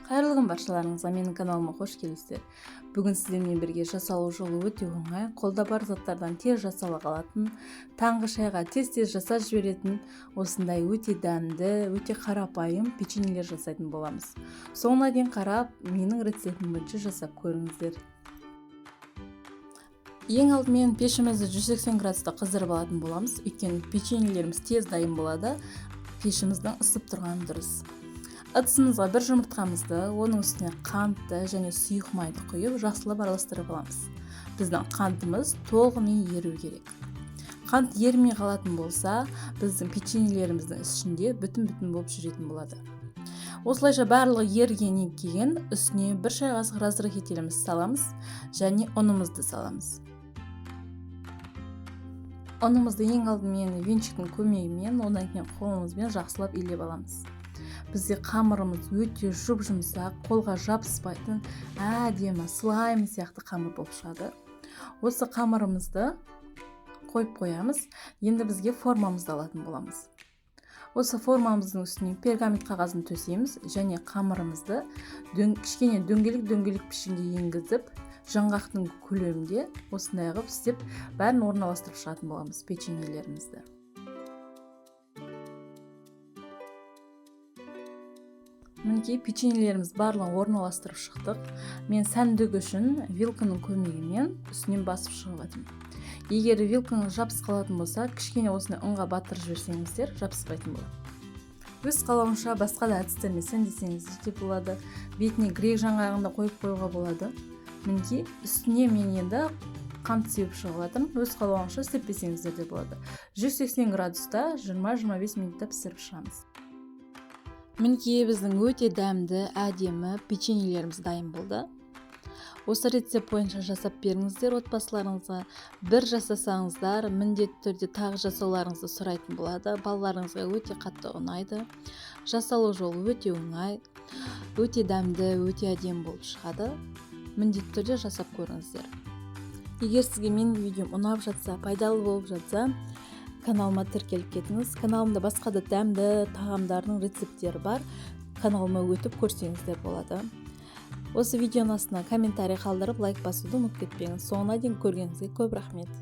Қайырлы күн баршаларыңызға, менің каналыма қош келдіңіздер. Бүгін сіздермен бірге жасалу жолы өте оңай, қолда бар заттардан тез жасала қалатын, таңғы шайға тез жасап жіберетін, осындай өте дәмді, өте қарапайым печеньелер жасайтын боламыз. Соңына дейін қарап, менің рецептім бойынша жасап көріңіздер. Ең алдымен пешімізді 180 градуста қыздырып алатын боламыз, өйткені печеньелеріміз тез дайын болады, пешіміздің ысып тұрғаны дұрыс. Ыдысымызға бір жұмыртқамызды, оның үстіне қантты және сұйық майды құйып, жақсылап араластырып аламыз. Біздің қантымыз толығымен еру керек. Қант ермей қалатын болса, біздің печеньелеріміздің ішінде бүтін болып жүретін болады. Осылайша барлығы ергеннен кейін үстіне бір шай қасық разрыхителіміз саламыз және ұнымызды саламыз. Ұнымызды ең алдымен венчиктің көмегімен, одан кейін қолымызбен жақсылап илеп аламыз. Бізде қамырымыз өте жұп-жұмсақ, қолға жабыспайтын, әдемі слайм сияқты қамыр болып шығады. Осы қамырымызды қойып қоямыз. Енді бізге формамызды алатын боламыз. Осы формамыздың үстіне пергамент қағазын төсейміз және қамырымызды кішкене дөңгелек пішінге енгізіп, жаңғақтың көлемінде осындай қылып істеп, бәрін орналастырып шығатын боламыз печеньелерімізді. Мінекей печеньелеріміз барлығын орналастырып шықтық. Мен сәндігі үшін вилканың көмегімен үстінен басып шығып жатырмын. Егер вилкаңыз жабысып қалатын болса, кішкене осыны ұнға батырып жіберсеңіздер, жабыспайтын болады. Өз қалауынша басқа да әдістермен сәндесеңіздер де болады. Бетіне грек жаңғағын да қойып қоюға болады. Мінекей үстіне мен енді қант сеуіп шығып жатырмын. Өз қалауынша істетпесеңіздер де болады. 180 градуста 20-25 минутта пісіріп шығамыз. Мінекей біздің өте дәмді, әдемі печеньелеріміз дайын болды. Осы рецепт бойынша жасап беріңіздер отбасыларыңызға. Бір жасасаңыздар, міндетті түрде тағы жасауларыңызды сұрайтын болады. Балаларыңызға өте қатты ұнайды. Жасалу жолы өте оңай, өте дәмді, өте әдемі болып шығады. Міндетті түрде жасап көріңіздер. Егер сізге менің видеом ұнап жатса, пайдалы болып жатса, каналыма тіркеліп кетіңіз. Каналымда басқа да дәмді тағамдардың рецепттері бар. Каналыма өтіп көрсеңіздер болады. Осы видеоның астына комментарий қалдырып, лайк басуды ұмытып кетпеңіз. Соңына дейін көргеніңізге көп рахмет.